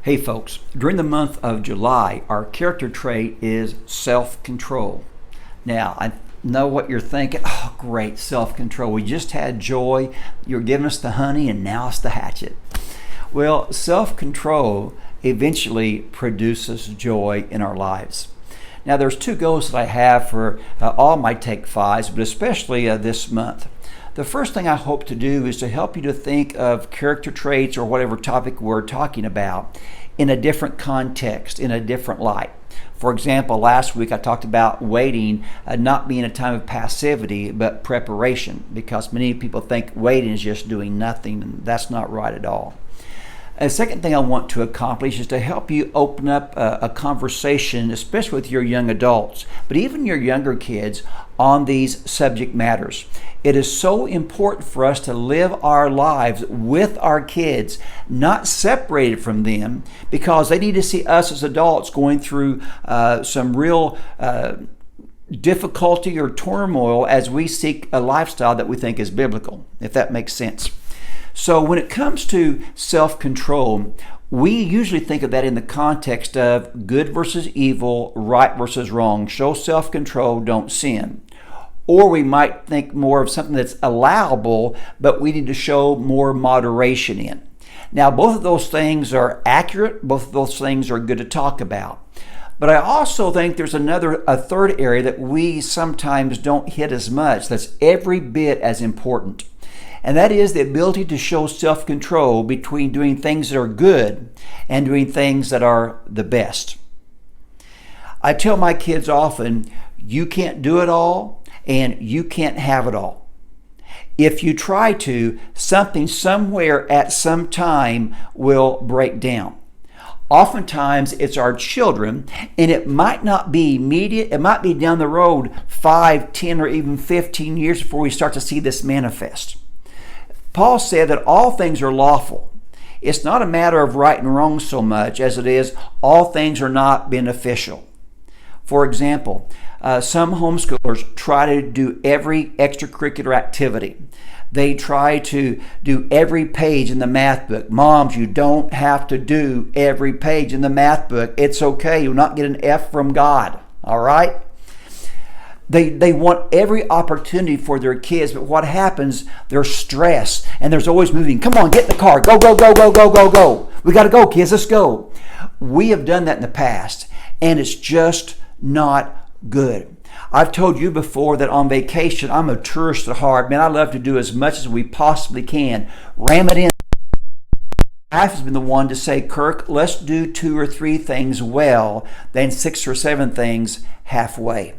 Hey folks, during the month of July, our character trait is self-control. Now, I know what you're thinking. Oh, great, self-control. We just had joy. You're giving us the honey and now it's the hatchet. Well, self-control eventually produces joy in our lives. Now, there's two goals that I have for all my Take Fives, but especially this month. The first thing I hope to do is to help you to think of character traits or whatever topic we're talking about in a different context, in a different light. For example, last week I talked about waiting not being a time of passivity, but preparation, because many people think waiting is just doing nothing, and that's not right at all. The second thing I want to accomplish is to help you open up a conversation, especially with your young adults, but even your younger kids, on these subject matters. It is so important for us to live our lives with our kids, not separated from them, because they need to see us as adults going through some real difficulty or turmoil as we seek a lifestyle that we think is biblical, if that makes sense. So when it comes to self-control, we usually think of that in the context of good versus evil, right versus wrong. Show self-control, don't sin. Or we might think more of something that's allowable, but we need to show more moderation in. Now, both of those things are accurate. Both of those things are good to talk about. But I also think there's a third area that we sometimes don't hit as much that's every bit as important. And that is the ability to show self-control between doing things that are good and doing things that are the best. I tell my kids often, you can't do it all and you can't have it all. If you try to, something somewhere at some time will break down. Oftentimes it's our children, and it might not be immediate, it might be down the road 5, 10, or even 15 years before we start to see this manifest. Paul said that all things are lawful. It's not a matter of right and wrong so much as it is all things are not beneficial. For example, some homeschoolers try to do every extracurricular activity. They try to do every page in the math book. Moms, you don't have to do every page in the math book. It's okay. You'll not get an F from God. All right? They want every opportunity for their kids, but what happens, they're stressed and there's always moving. Come on, get in the car. Go, go, go, go, go, go, go. We got to go, kids. Let's go. We have done that in the past, and it's just not good. I've told you before that on vacation, I'm a tourist at heart. Man, I love to do as much as we possibly can. Ram it in. I have been the one to say, Kirk, let's do 2 or 3 things well, then 6 or 7 things halfway.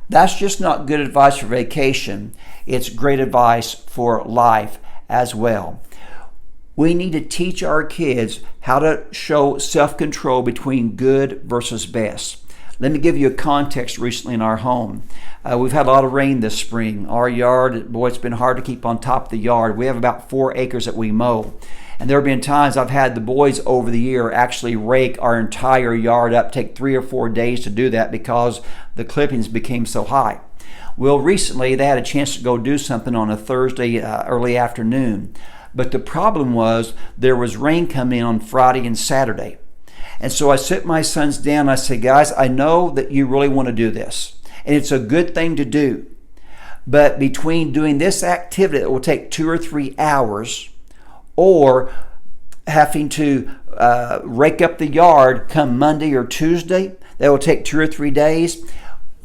That's just not good advice for vacation. It's great advice for life as well. We need to teach our kids how to show self-control between good versus best. Let me give you a context recently in our home. We've had a lot of rain this spring. Our yard, boy, it's been hard to keep on top of the yard. We have about 4 acres that we mow. And there have been times I've had the boys over the year actually rake our entire yard up, take 3 or 4 days to do that because the clippings became so high. Well, recently they had a chance to go do something on a Thursday early afternoon. But the problem was there was rain coming in on Friday and Saturday. And so I sit my sons down and I say, guys, I know that you really want to do this. And it's a good thing to do. But between doing this activity that will take 2 or 3 hours or having to rake up the yard come Monday or Tuesday, that will take 2 or 3 days,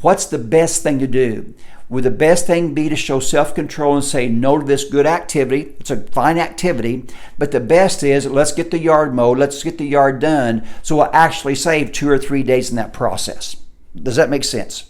what's the best thing to do? Would the best thing be to show self-control and say no to this good activity? It's a fine activity, but the best is let's get the yard mowed, let's get the yard done, so we'll actually save 2 or 3 days in that process. Does that make sense?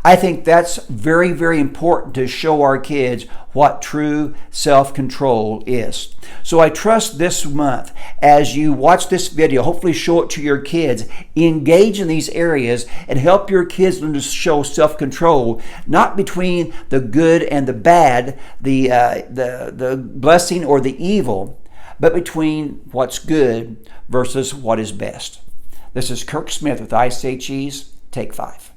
I think that's very, very important to show our kids what true self-control is. So I trust this month, as you watch this video, hopefully show it to your kids, engage in these areas and help your kids learn to show self-control, not between the good and the bad, the blessing or the evil, but between what's good versus what is best. This is Kirk Smith with ICHE's Take 5.